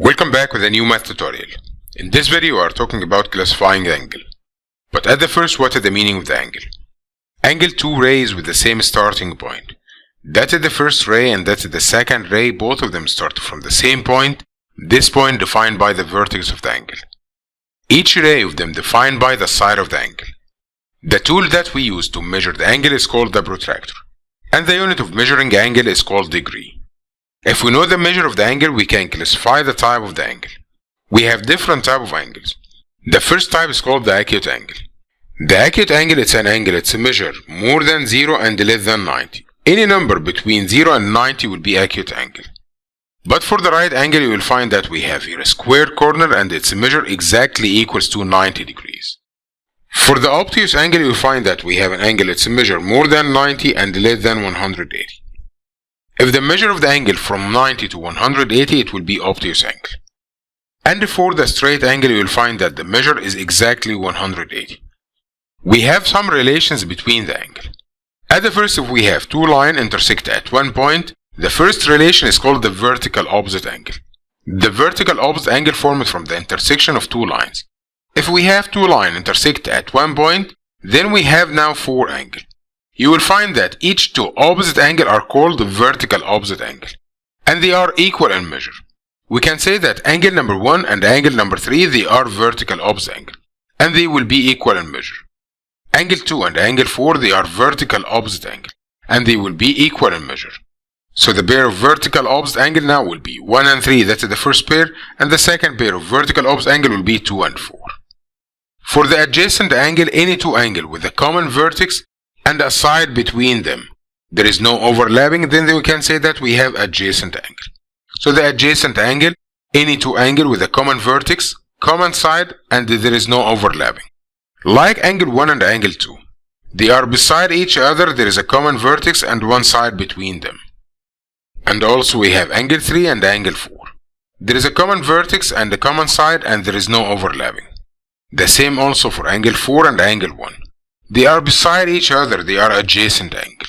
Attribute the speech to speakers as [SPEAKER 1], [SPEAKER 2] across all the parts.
[SPEAKER 1] Welcome back with a new math tutorial. In this video we are talking about classifying the angle. But at the first, what is the meaning of the angle? Angle two rays with the same starting point. That is the first ray and that is the second ray, both of them start from the same point, this point defined by the vertex of the angle. Each ray of them defined by the side of the angle. The tool that we use to measure the angle is called the protractor, and the unit of measuring angle is called degree. If we know the measure of the angle, we can classify the type of the angle. We have different types of angles. The first type is called the acute angle. The acute angle is an angle it's a measure more than 0 and less than 90. Any number between 0 and 90 will be acute angle. But for the right angle, you will find that we have here a square corner and its measure exactly equals to 90 degrees. For the obtuse angle, you will find that we have an angle it's a measure more than 90 and less than 180. If the measure of the angle from 90 to 180, it will be obtuse angle. And for the straight angle, you will find that the measure is exactly 180. We have some relations between the angle. At the first, if we have two lines intersect at one point, the first relation is called the vertical opposite angle. The vertical opposite angle formed from the intersection of two lines. If we have two lines intersect at one point, then we have now four angles. You will find that each two opposite angles are called the vertical opposite angle, and they are equal in measure. We can say that angle number 1 and angle number 3, they are vertical opposite angle, and they will be equal in measure. Angle 2 and angle 4, they are vertical opposite angle, and they will be equal in measure. So the pair of vertical opposite angle now will be 1 and 3, that is the first pair, and the second pair of vertical opposite angle will be 2 and 4. For the adjacent angle, any two angles with a common vertex and a side between them, there is no overlapping, then we can say that we have adjacent angle. So the adjacent angle, any two angles with a common vertex, common side, and there is no overlapping. Like angle 1 and angle 2. They are beside each other, there is a common vertex and one side between them. And also we have angle 3 and angle 4. There is a common vertex and a common side and there is no overlapping. The same also for angle 4 and angle 1. They are beside each other, they are adjacent angle.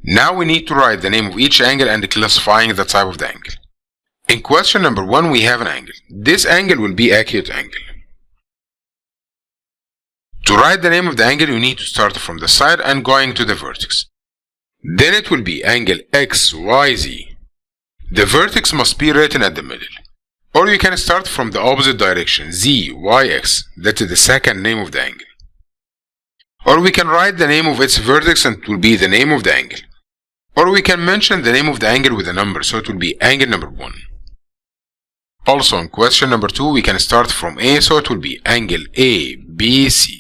[SPEAKER 1] Now we need to write the name of each angle and classifying the type of the angle. In question number 1, we have an angle. This angle will be acute angle. To write the name of the angle, you need to start from the side and going to the vertex. Then it will be angle XYZ. The vertex must be written at the middle. Or you can start from the opposite direction, ZYX. That is the second name of the angle. Or we can write the name of its vertex and it will be the name of the angle. Or we can mention the name of the angle with a number, so it will be angle number 1. Also in question number 2, we can start from A, so it will be angle ABC.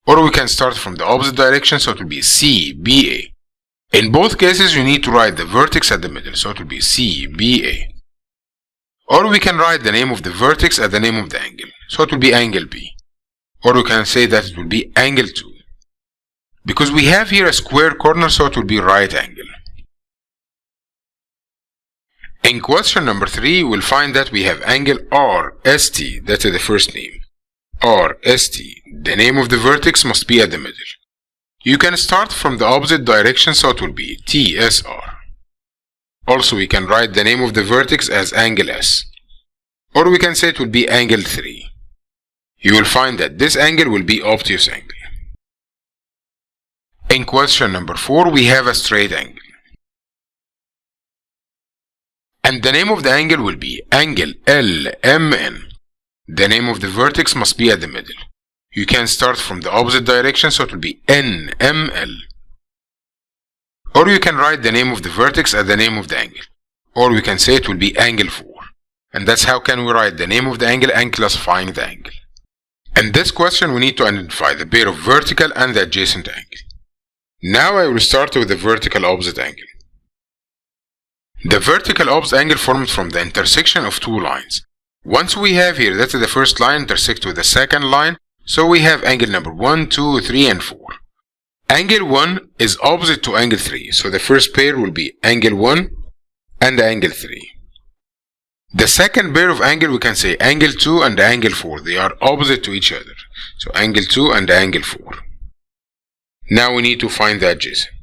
[SPEAKER 1] Or we can start from the opposite direction, so it will be CBA. In both cases, you need to write the vertex at the middle, so it will be CBA. Or we can write the name of the vertex at the name of the angle, so it will be angle B. Or we can say that it will be angle 2. Because we have here a square corner, so it will be right angle. In question number 3, you will find that we have angle RST, that is the first name. RST, the name of the vertex must be at the middle. You can start from the opposite direction, so it will be TSR. Also, we can write the name of the vertex as angle S. Or we can say it will be angle 3. You will find that this angle will be obtuse angle. In question number 4, we have a straight angle. And the name of the angle will be angle LMN. The name of the vertex must be at the middle. You can start from the opposite direction, so it will be NML. Or you can write the name of the vertex at the name of the angle. Or we can say it will be angle 4. And that's how can we write the name of the angle and classifying the angle. In this question, we need to identify the pair of vertical and the adjacent angle. Now I will start with the vertical opposite angle. The vertical opposite angle formed from the intersection of two lines. Once we have here, that is the first line intersect with the second line, so we have angle number 1, 2, 3, and 4. Angle 1 is opposite to angle 3, so the first pair will be angle 1 and angle 3. The second pair of angle, we can say angle 2 and angle 4. They are opposite to each other. So angle 2 and angle 4. Now we need to find the adjacent.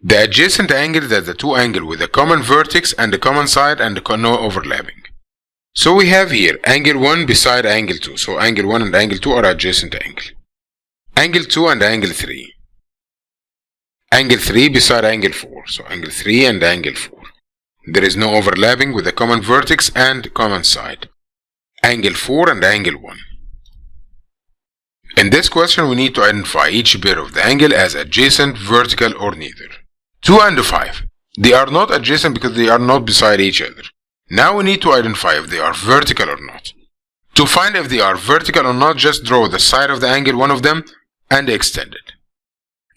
[SPEAKER 1] The adjacent angle that the two angles with a common vertex and a common side and no overlapping. So we have here angle 1 beside angle 2. So angle 1 and angle 2 are adjacent angle. Angle 2 and angle 3. Angle 3 beside angle 4. So angle 3 and angle 4. There is no overlapping with a common vertex and common side. Angle 4 and angle 1. In this question we need to identify each pair of the angle as adjacent, vertical or neither. 2 and 5. They are not adjacent because they are not beside each other. Now we need to identify if they are vertical or not. To find if they are vertical or not, just draw the side of the angle, one of them, and extend it.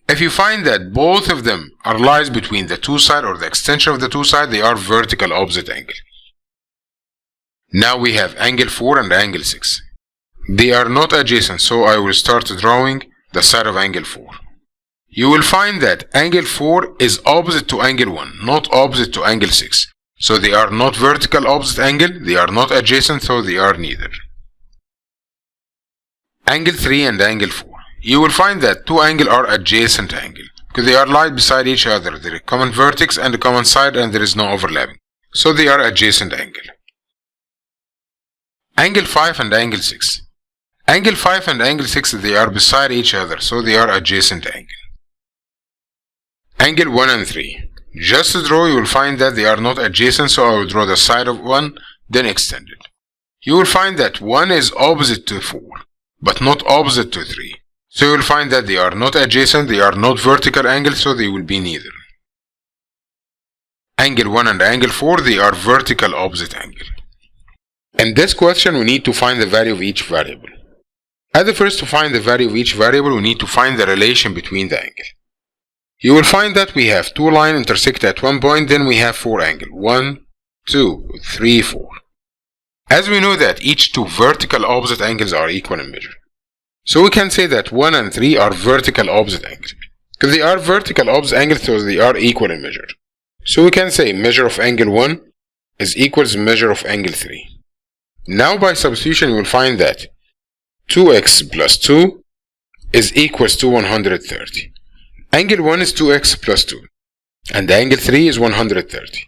[SPEAKER 1] If you find that both of them are lies between the two sides or the extension of the two sides, they are vertical opposite angle. Now we have angle 4 and angle 6. They are not adjacent, so I will start drawing the side of angle 4. You will find that angle 4 is opposite to angle 1, not opposite to angle 6. So they are not vertical opposite angle, they are not adjacent, so they are neither. Angle 3 and angle 4. You will find that two angles are adjacent angle because they are lied beside each other. There is a common vertex and a common side and there is no overlapping. So they are adjacent angle. Angle 5 and angle 6. Angle 5 and angle 6, they are beside each other, so they are adjacent angle. Angle 1 and 3. Just to draw, you will find that they are not adjacent, so I will draw the side of 1, then extend it. You will find that 1 is opposite to 4, but not opposite to 3. So you will find that they are not adjacent, they are not vertical angles, so they will be neither. Angle 1 and angle 4, they are vertical opposite angle. In this question, we need to find the value of each variable. At the first, to find the value of each variable, we need to find the relation between the angle. You will find that we have two lines intersect at one point, then we have four angles. 1, 2, 3, 4. As we know that each two vertical opposite angles are equal in measure. So we can say that 1 and 3 are vertical opposite angles. Because they are vertical opposite angles, so they are equal in measure. So we can say measure of angle 1 is equals measure of angle 3. Now by substitution, you will find that 2x plus 2 is equals to 130. Angle 1 is 2x plus 2, and the angle 3 is 130.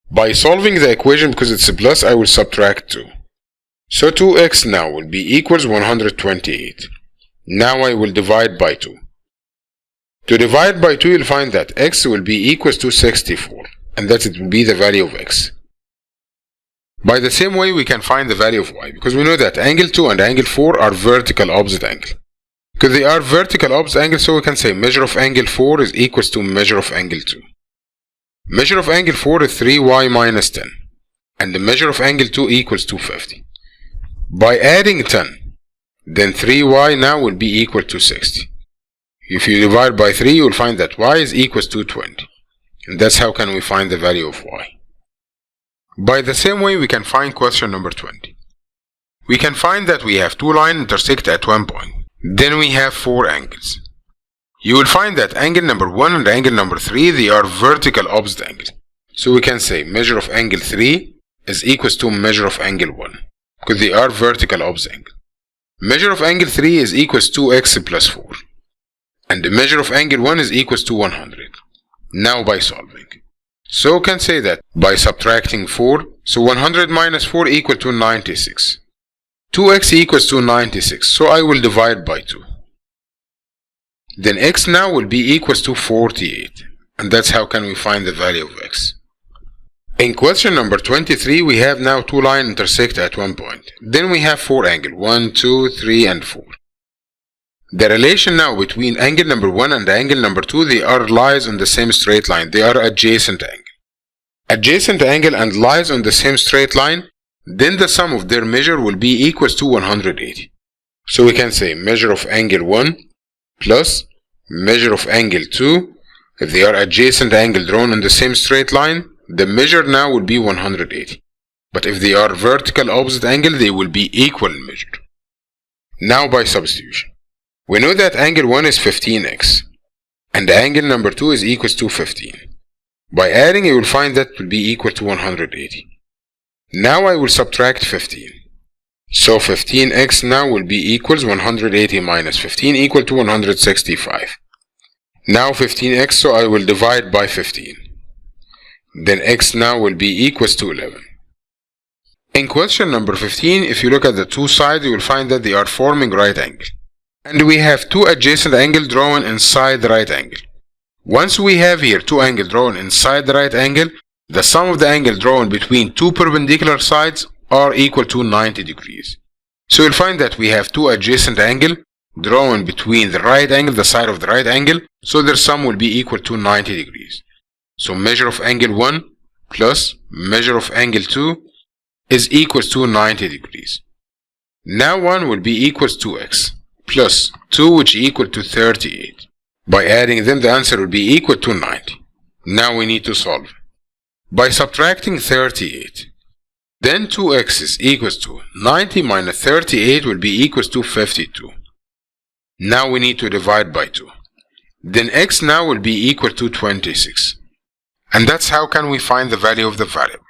[SPEAKER 1] By solving the equation, because it's a plus, I will subtract 2. So 2x now will be equals 128. Now I will divide by 2. To divide by 2, you'll find that x will be equals to 64, and that it will be the value of x. By the same way, we can find the value of y, because we know that angle 2 and angle 4 are vertical opposite angle. Because they are vertical opposite angles, so we can say measure of angle 4 is equals to measure of angle 2. Measure of angle 4 is 3y minus 10, and the measure of angle 2 equals 250. By adding 10, then 3y now will be equal to 60. If you divide by 3, you will find that y is equals to 20. And that's how can we find the value of y. By the same way, we can find question number 20. We can find that we have two lines intersect at one point. Then we have four angles. You will find that angle number 1 and angle number 3, they are vertical opposite angles. So we can say measure of angle 3 is equals to measure of angle 1, because they are vertical opposite angles. Measure of angle 3 is equals to x plus 4, and the measure of angle 1 is equals to 100. Now by solving, so we can say that by subtracting 4, so 100 minus 4 equal to 96. 2x equals to 96, so I will divide by 2. Then x now will be equals to 48, and that's how can we find the value of x. In question number 23, we have now two lines intersect at one point. Then we have four angles, 1, 2, 3, and 4. The relation now between angle number 1 and angle number 2, they are lies on the same straight line. They are adjacent angle. Adjacent angle and lies on the same straight line, then the sum of their measure will be equals to 180. So we can say measure of angle 1 plus measure of angle 2. If they are adjacent angle drawn on the same straight line, the measure now will be 180. But if they are vertical opposite angle, they will be equal in measure. Now by substitution, we know that angle 1 is 15x, and the angle number 2 is equals to 15. By adding, you will find that will be equal to 180. Now I will subtract 15. So 15x now will be equals 180 minus 15 equal to 165. Now 15x, so I will divide by 15. Then x now will be equals to 11. In question number 15, if you look at the two sides, you will find that they are forming right angle. And we have two adjacent angles drawn inside the right angle. Once we have here two angles drawn inside the right angle, the sum of the angle drawn between two perpendicular sides are equal to 90 degrees. So you'll find that we have two adjacent angles drawn between the right angle, the side of the right angle, so their sum will be equal to 90 degrees. So measure of angle 1 plus measure of angle 2 is equals to 90 degrees. Now 1 will be equals to x plus 2, which is equal to 38. By adding them, the answer will be equal to 90. Now we need to solve. By subtracting 38, then 2x is equals to 90 minus 38 will be equals to 52. Now we need to divide by 2. Then x now will be equal to 26. And that's how can we find the value of the variable.